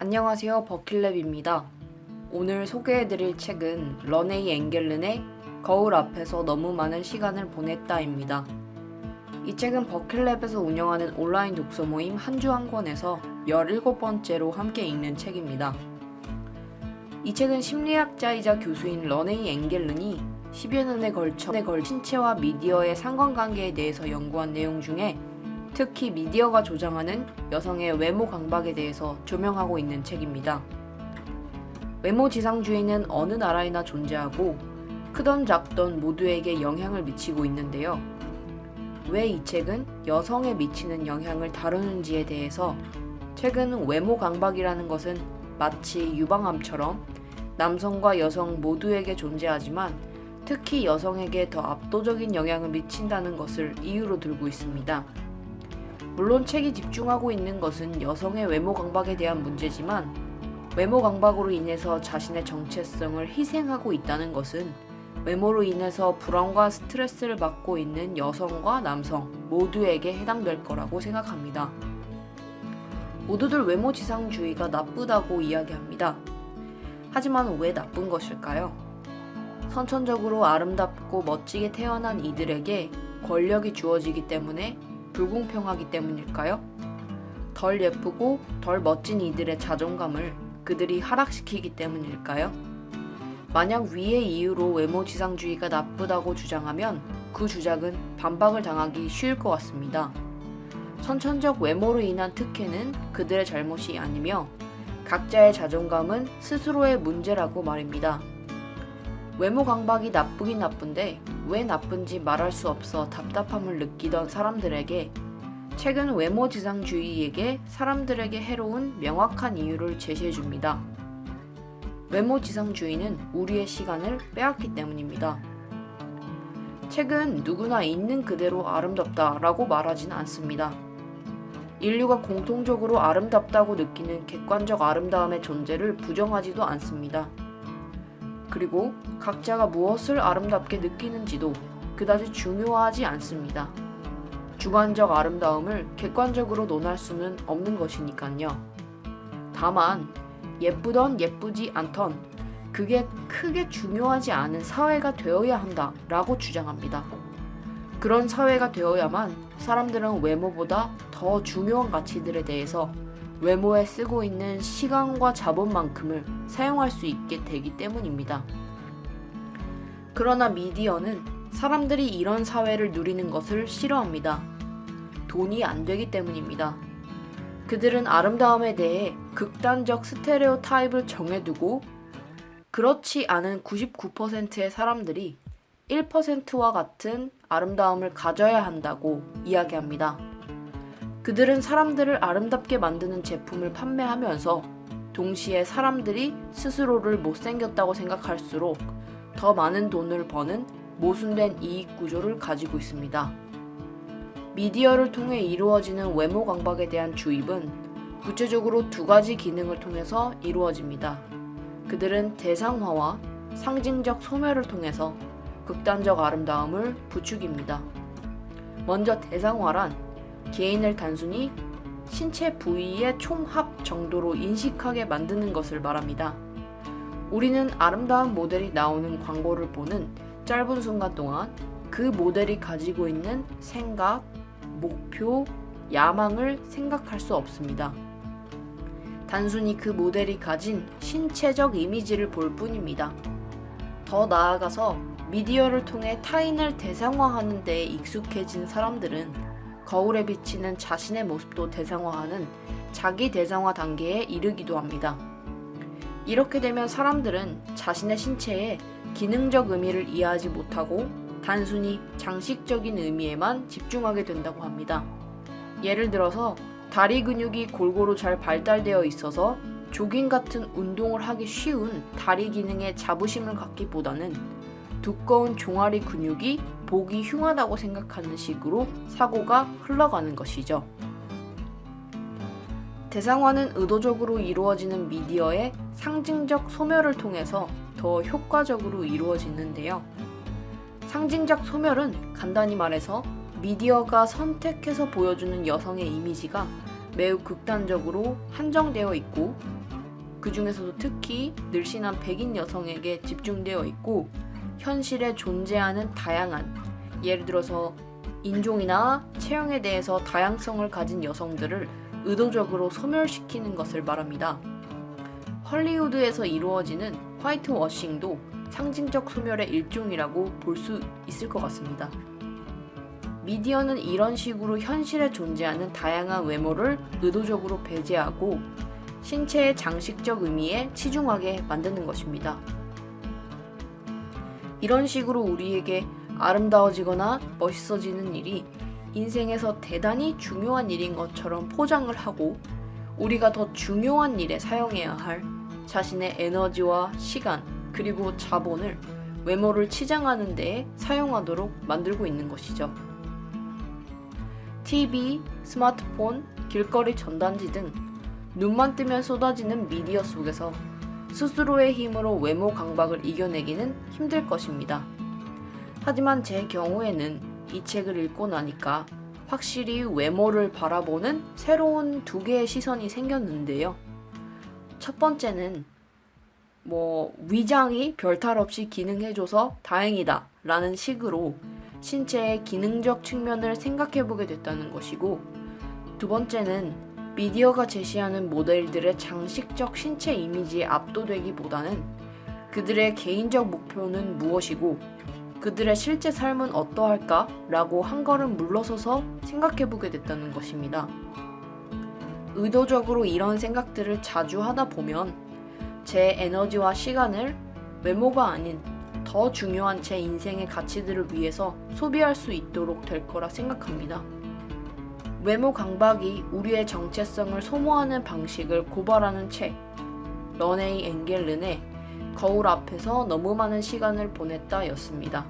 안녕하세요, 버킷랩입니다. 오늘 소개해드릴 책은 러네이 앵겔른의 거울 앞에서 너무 많은 시간을 보냈다입니다. 이 책은 버킷랩에서 운영하는 온라인 독서 모임 한 주 한 권에서 17번째로 함께 읽는 책입니다. 이 책은 심리학자이자 교수인 러네이 앵겔른이 10여 년에 걸쳐 신체와 미디어의 상관관계에 대해서 연구한 내용 중에 특히 미디어가 조장하는 여성의 외모 강박에 대해서 조명하고 있는 책입니다. 외모 지상주의는 어느 나라에나 존재하고 크던 작던 모두에게 영향을 미치고 있는데요. 왜 이 책은 여성에 미치는 영향을 다루는지에 대해서 최근 외모 강박이라는 것은 마치 유방암처럼 남성과 여성 모두에게 존재하지만 특히 여성에게 더 압도적인 영향을 미친다는 것을 이유로 들고 있습니다. 물론 책이 집중하고 있는 것은 여성의 외모 강박에 대한 문제지만 외모 강박으로 인해서 자신의 정체성을 희생하고 있다는 것은 외모로 인해서 불안과 스트레스를 받고 있는 여성과 남성 모두에게 해당될 거라고 생각합니다. 모두들 외모 지상주의가 나쁘다고 이야기합니다. 하지만 왜 나쁜 것일까요? 선천적으로 아름답고 멋지게 태어난 이들에게 권력이 주어지기 때문에 불공평하기 때문일까요? 덜 예쁘고 덜 멋진 이들의 자존감을 그들이 하락시키기 때문일까요? 만약 위의 이유로 외모 지상주의가 나쁘다고 주장하면 그 주장은 반박을 당하기 쉬울 것 같습니다. 선천적 외모로 인한 특혜는 그들의 잘못이 아니며 각자의 자존감은 스스로의 문제라고 말입니다. 외모 강박이 나쁘긴 나쁜데 왜 나쁜지 말할 수 없어 답답함을 느끼던 사람들에게 책은 외모 지상주의에게 사람들에게 해로운 명확한 이유를 제시해줍니다. 외모 지상주의는 우리의 시간을 빼앗기 때문입니다. 책은 누구나 있는 그대로 아름답다라고 말하진 않습니다. 인류가 공통적으로 아름답다고 느끼는 객관적 아름다움의 존재를 부정하지도 않습니다. 그리고 각자가 무엇을 아름답게 느끼는지도 그다지 중요하지 않습니다. 주관적 아름다움을 객관적으로 논할 수는 없는 것이니까요. 다만 예쁘던 예쁘지 않던 그게 크게 중요하지 않은 사회가 되어야 한다라고 주장합니다. 그런 사회가 되어야만 사람들은 외모보다 더 중요한 가치들에 대해서 외모에 쓰고 있는 시간과 자본만큼을 사용할 수 있게 되기 때문입니다. 그러나 미디어는 사람들이 이런 사회를 누리는 것을 싫어합니다. 돈이 안 되기 때문입니다. 그들은 아름다움에 대해 극단적 스테레오타입을 정해두고 그렇지 않은 99%의 사람들이 1%와 같은 아름다움을 가져야 한다고 이야기합니다. 그들은 사람들을 아름답게 만드는 제품을 판매하면서 동시에 사람들이 스스로를 못생겼다고 생각할수록 더 많은 돈을 버는 모순된 이익 구조를 가지고 있습니다. 미디어를 통해 이루어지는 외모 강박에 대한 주입은 구체적으로 두 가지 기능을 통해서 이루어집니다. 그들은 대상화와 상징적 소멸을 통해서 극단적 아름다움을 부추깁니다. 먼저 대상화란 개인을 단순히 신체 부위의 총합 정도로 인식하게 만드는 것을 말합니다. 우리는 아름다운 모델이 나오는 광고를 보는 짧은 순간 동안 그 모델이 가지고 있는 생각, 목표, 야망을 생각할 수 없습니다. 단순히 그 모델이 가진 신체적 이미지를 볼 뿐입니다. 더 나아가서 미디어를 통해 타인을 대상화하는 데에 익숙해진 사람들은 거울에 비치는 자신의 모습도 대상화하는 자기 대상화 단계에 이르기도 합니다. 이렇게 되면 사람들은 자신의 신체에 기능적 의미를 이해하지 못하고 단순히 장식적인 의미에만 집중하게 된다고 합니다. 예를 들어서 다리 근육이 골고루 잘 발달되어 있어서 조깅 같은 운동을 하기 쉬운 다리 기능에 자부심을 갖기보다는 두꺼운 종아리 근육이 보기 흉하다고 생각하는 식으로 사고가 흘러가는 것이죠. 대상화는 의도적으로 이루어지는 미디어의 상징적 소멸을 통해서 더 효과적으로 이루어지는데요. 상징적 소멸은 간단히 말해서 미디어가 선택해서 보여주는 여성의 이미지가 매우 극단적으로 한정되어 있고 그 중에서도 특히 늘씬한 백인 여성에게 집중되어 있고 현실에 존재하는 다양한, 예를 들어서 인종이나 체형에 대해서 다양성을 가진 여성들을 의도적으로 소멸시키는 것을 말합니다. 헐리우드에서 이루어지는 화이트워싱도 상징적 소멸의 일종이라고 볼 수 있을 것 같습니다. 미디어는 이런 식으로 현실에 존재하는 다양한 외모를 의도적으로 배제하고 신체의 장식적 의미에 치중하게 만드는 것입니다. 이런 식으로 우리에게 아름다워지거나 멋있어지는 일이 인생에서 대단히 중요한 일인 것처럼 포장을 하고 우리가 더 중요한 일에 사용해야 할 자신의 에너지와 시간 그리고 자본을 외모를 치장하는 데에 사용하도록 만들고 있는 것이죠. TV, 스마트폰, 길거리 전단지 등 눈만 뜨면 쏟아지는 미디어 속에서 스스로의 힘으로 외모 강박을 이겨내기는 힘들 것입니다. 하지만 제 경우에는 이 책을 읽고 나니까 확실히 외모를 바라보는 새로운 두 개의 시선이 생겼는데요. 첫 번째는 위장이 별탈 없이 기능해줘서 다행이다 라는 식으로 신체의 기능적 측면을 생각해보게 됐다는 것이고, 두 번째는 미디어가 제시하는 모델들의 장식적 신체 이미지에 압도되기보다는 그들의 개인적 목표는 무엇이고 그들의 실제 삶은 어떠할까? 라고 한 걸음 물러서서 생각해보게 됐다는 것입니다. 의도적으로 이런 생각들을 자주 하다 보면 제 에너지와 시간을 외모가 아닌 더 중요한 제 인생의 가치들을 위해서 소비할 수 있도록 될 거라 생각합니다. 외모 강박이 우리의 정체성을 소모하는 방식을 고발하는 책, 러네이 앵겔른의 거울 앞에서 너무 많은 시간을 보냈다 였습니다.